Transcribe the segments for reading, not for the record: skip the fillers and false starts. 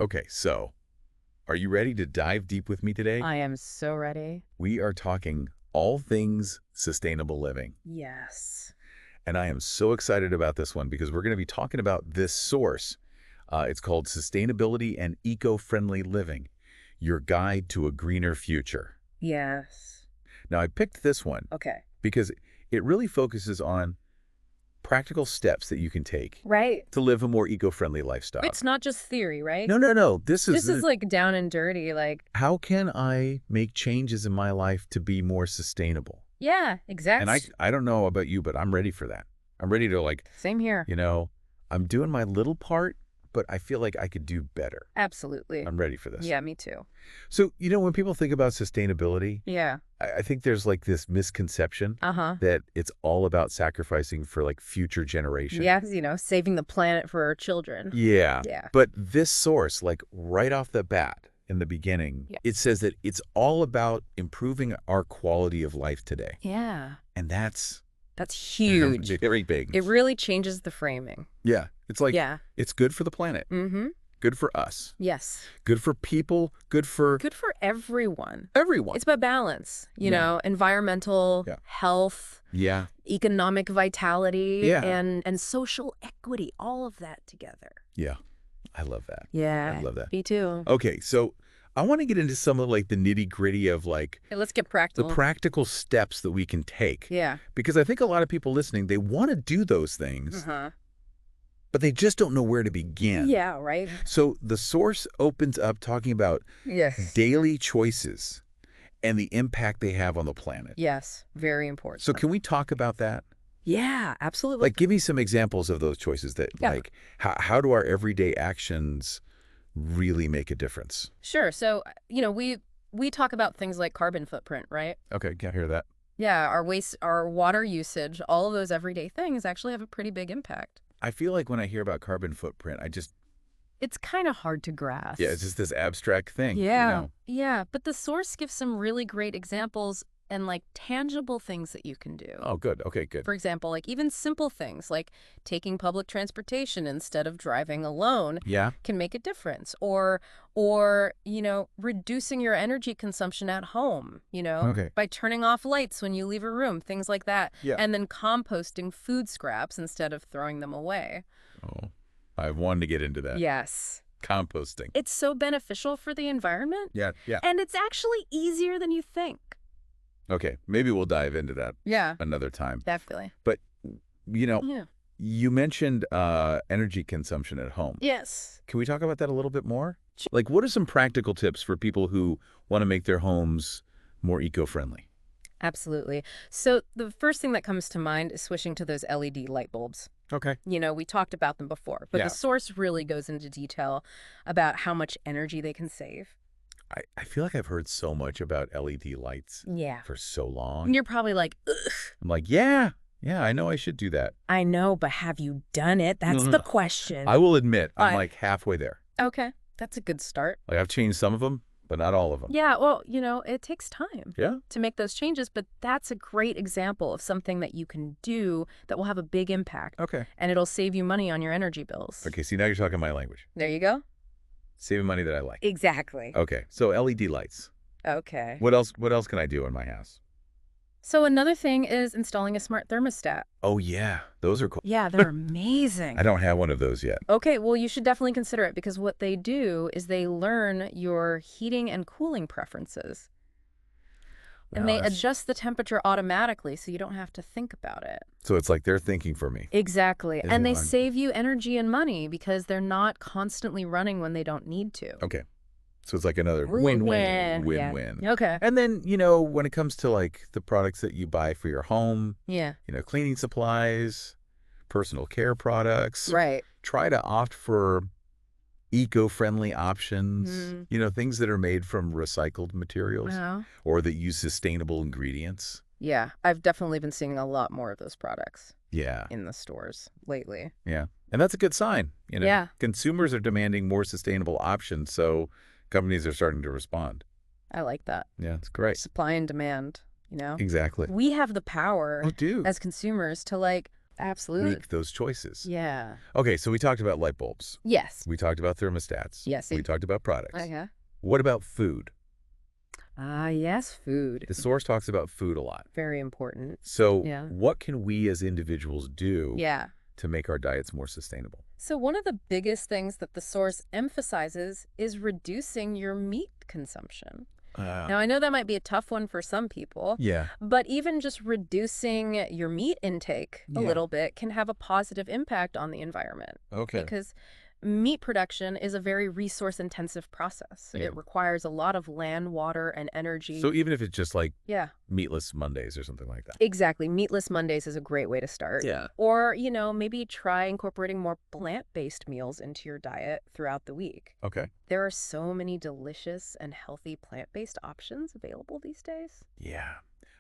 Okay, so are you ready to dive deep with me today? I am so ready. We are talking all things sustainable living. Yes. And I am so excited about this one because we're going to be talking about this source. It's called Sustainability and Eco-Friendly Living, Your Guide to a Greener Future. Yes. Now, I picked this one Okay. because it really focuses on practical steps that you can take Right. to live a more eco-friendly lifestyle. It's not just theory, right? No, no, no. This This is is like down and dirty, like, how can I make changes in my life to be more sustainable? yeah, And I exact. I don't know about you, but I'm ready for that. I'm ready to Same here. I'm doing my little part, but I feel like I could do better. Absolutely. I'm ready for this. Yeah, me too. So, when people think about sustainability, Yeah. I think there's this misconception Uh-huh. that it's all about sacrificing for future generations. Yeah, saving the planet for our children. Yeah. Yeah. But this source, right off the bat in the beginning, Yeah. it says that it's all about improving our quality of life today. Yeah. And that's That's huge. very big. It really changes the framing. Yeah. It's Yeah. it's good for the planet, Mm-hmm. good for us, Yes. good for people, good for Good for everyone. everyone. It's about balance, Yeah. environmental, Yeah. health, Yeah. economic vitality, Yeah. and social equity, all of that together. Yeah. I love that. Yeah. I love that. Me too. Okay. So I want to get into some of the nitty gritty of Hey, let's get the practical. practical steps that we can take. Yeah. Because I think a lot of people listening, they want to do those things, Uh-huh. but they just don't know where to begin. Yeah, right? So the source opens up talking about Yes. daily choices and the impact they have on the planet. Yes. Very important. So can we talk about that? Yeah, absolutely. Give me some examples of those choices that, Yeah. how do our everyday actions really make a difference? Sure. So, we talk about things like carbon footprint, right? Okay, can't hear that. Yeah, our waste, our water usage, all of those everyday things actually have a pretty big impact. I feel like when I hear about carbon footprint, It's kind of hard to grasp. it's just this abstract thing. Yeah. Yeah, but the source gives some really great examples and tangible things that you can do. Oh, good. Okay, good. For example, even simple things like taking public transportation instead of driving alone Yeah? can make a difference. Or reducing your energy consumption at home, Okay. by turning off lights when you leave a room, things like that. Yeah. And then composting food scraps instead of throwing them away. Oh, I wanted to get into that. Yes. Composting. It's so beneficial for the environment. Yeah, yeah. And it's actually easier than you think. Okay, maybe we'll dive into that Yeah, another time. definitely. But, Yeah. you mentioned energy consumption at home. Yes. Can we talk about that a little bit more? What are some practical tips for people who want to make their homes more eco-friendly? Absolutely. So the first thing that comes to mind is switching to those LED light bulbs. Okay. We talked about them before, but Yeah. the source really goes into detail about how much energy they can save. I feel like I've heard so much about LED lights Yeah. for so long. And you're probably like, ugh, I'm like, yeah, I know I should do that. I know, but have you done it? That's No. the question. I will admit, I'm I- halfway there. Okay, that's a good start. I've changed some of them, but not all of them. Yeah, well, it takes time Yeah? to make those changes, but that's a great example of something that you can do that will have a big impact, Okay. and it'll save you money on your energy bills. Okay, see, now you're talking my language. There you go. Saving money that I like. Exactly. Okay, so LED lights. Okay. What else can I do in my house? So another thing is installing a smart thermostat. Oh, yeah. Those are cool. Yeah, they're amazing. I don't have one of those yet. Okay, well, you should definitely consider it because what they do is they learn your heating and cooling preferences. And Wow, they that's- adjust the temperature automatically so you don't have to think about it. So it's like they're thinking for me. Exactly. Isn't And it they fun? save you energy and money because they're not constantly running when they don't need to. Okay. So it's like another Win-win. win-win. Yeah. Win-win. Okay. And then, when it comes to the products that you buy for your home, Yeah. cleaning supplies, personal care products, Right. try to opt for eco-friendly options, Mhm. Things that are made from recycled materials Uh-huh. or that use sustainable ingredients. Yeah. I've definitely been seeing a lot more of those products Yeah. in the stores lately. Yeah. And that's a good sign. Yeah. Consumers are demanding more sustainable options, so companies are starting to respond. I like that. Yeah, it's great. Supply and demand, Exactly. We have the power Oh, dude. as consumers to Absolutely. make those choices. Yeah. Okay, so we talked about light bulbs. Yes. We talked about thermostats. Yes. We talked about products. Okay. What about food? Ah, yes, food. The source talks about food a lot. Very important. So Yeah. what can we as individuals do Yeah. to make our diets more sustainable? So one of the biggest things that the source emphasizes is reducing your meat consumption. Now, I know that might be a tough one for some people, Yeah. but even just reducing your meat intake a Yeah. little bit can have a positive impact on the environment. Okay. Because meat production is a very resource-intensive process. Yeah. It requires a lot of land, water, and energy. So even if it's just like Yeah, meatless Mondays or something like that. exactly. Meatless Mondays is a great way to start. Yeah. Or, maybe try incorporating more plant-based meals into your diet throughout the week. Okay. There are so many delicious and healthy plant-based options available these days. Yeah.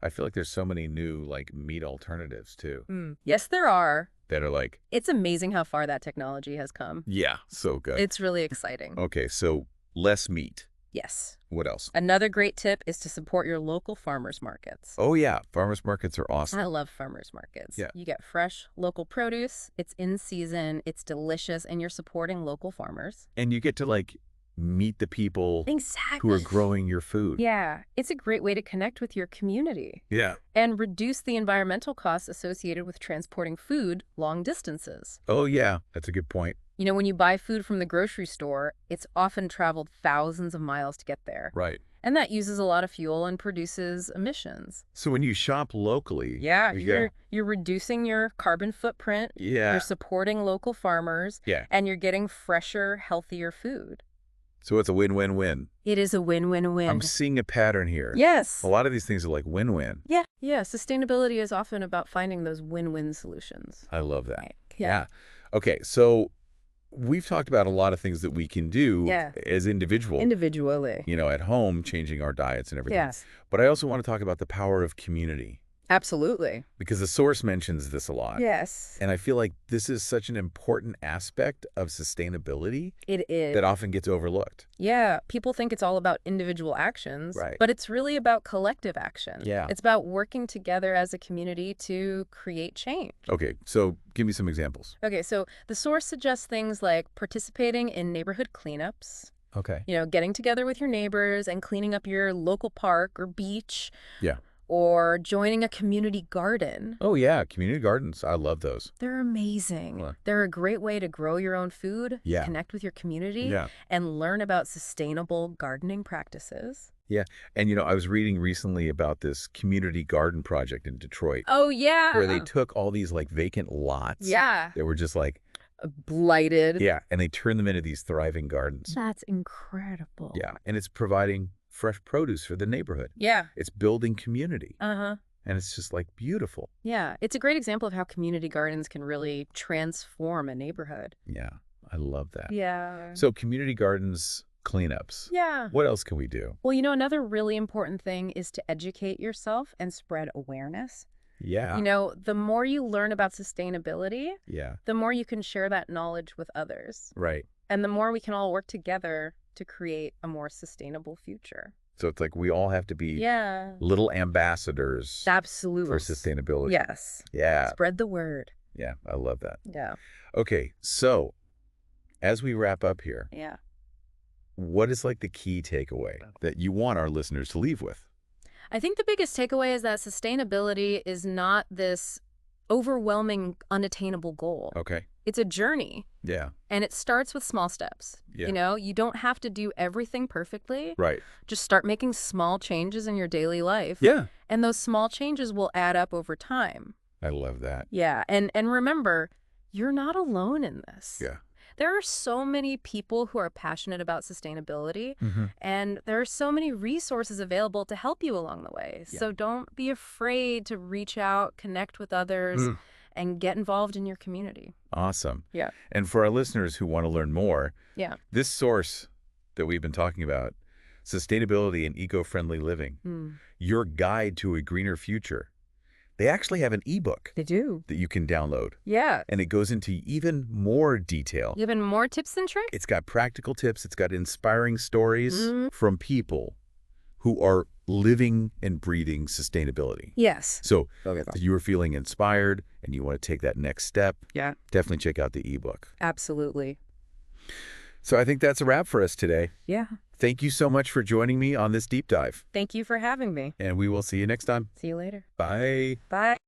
I feel like there's so many new like meat alternatives too Yes, there are. that are like, It's amazing how far that technology has come. yeah, so good. It's really exciting. Okay, so less meat. Yes. What else? Another great tip is to support your local farmers markets. Oh yeah, farmers markets are awesome. I love farmers markets. Yeah. You get fresh local produce, it's in season, it's delicious, and you're supporting local farmers. And you get to like meet the people Exactly. who are growing your food. Yeah, it's a great way to connect with your community Yeah. and reduce the environmental costs associated with transporting food long distances. Oh yeah, that's a good point. When you buy food from the grocery store, it's often traveled thousands of miles to get there. Right. And that uses a lot of fuel and produces emissions. So when you shop locally, Yeah, you you're reducing your carbon footprint, yeah. you're supporting local farmers, Yeah. and you're getting fresher, healthier food. So it's a win-win-win. It is a win-win-win. I'm seeing a pattern here. Yes. A lot of these things are like win-win. Yeah. Yeah, sustainability is often about finding those win-win solutions. I love that. Right. Yeah. Okay, so we've talked about a lot of things that we can do Yeah. as individuals, Individually. at home, changing our diets and everything. Yes. But I also want to talk about the power of community Absolutely. because the source mentions this a lot. Yes. And I feel like this is such an important aspect of sustainability It is. that often gets overlooked. Yeah, people think it's all about individual actions, Right. but it's really about collective action. Yeah. It's about working together as a community to create change. Okay, so give me some examples. Okay, so the source suggests things like participating in neighborhood cleanups, Okay. getting together with your neighbors and cleaning up your local park or beach, Yeah. or joining a community garden. Oh, yeah, community gardens. I love those. They're amazing. Well. They're a great way to grow your own food, Yeah. connect with your community, Yeah. and learn about sustainable gardening practices. Yeah. And, I was reading recently about this community garden project in Detroit Oh, yeah. where they took all these like vacant lots. Yeah. That were just like, Blighted. yeah, and they turned them into these thriving gardens. That's incredible. Yeah. And it's providing fresh produce for the neighborhood. Yeah. It's building community. Uh-huh. And it's just like beautiful. Yeah. It's a great example of how community gardens can really transform a neighborhood. Yeah. I love that. Yeah. So community gardens, cleanups. Yeah. What else can we do? Well, another really important thing is to educate yourself and spread awareness. Yeah. The more you learn about sustainability, Yeah. the more you can share that knowledge with others. Right. And the more we can all work together to create a more sustainable future. So it's like we all have to be Yeah. little ambassadors Absolutely. for sustainability. Yes. Yeah. Spread the word. Yeah. I love that. Yeah. Okay. So as we wrap up here, Yeah. what is like the key takeaway that you want our listeners to leave with? I think the biggest takeaway is that sustainability is not this overwhelming, unattainable goal. Okay. It's a journey, Yeah. and it starts with small steps. Yeah. You don't have to do everything perfectly. Right. Just start making small changes in your daily life. Yeah. And those small changes will add up over time. I love that. Yeah. And remember, you're not alone in this. Yeah. There are so many people who are passionate about sustainability, Mm-hmm. and there are so many resources available to help you along the way. Yeah. So don't be afraid to reach out, connect with others, and get involved in your community. Awesome. Yeah. And for our listeners who want to learn more, Yeah. this source that we've been talking about, Sustainability and Eco-Friendly Living, Your Guide to a Greener Future, they actually have an ebook They do. that you can download. Yeah. And it goes into even more detail. Even more tips and tricks? It's got practical tips. It's got inspiring stories from people who are living and breathing sustainability. Yes. So if you were feeling inspired and you want to take that next step, Yeah. definitely check out the ebook. Absolutely. So I think that's a wrap for us today. Yeah. Thank you so much for joining me on this deep dive. Thank you for having me. And we will see you next time. See you later. Bye. Bye.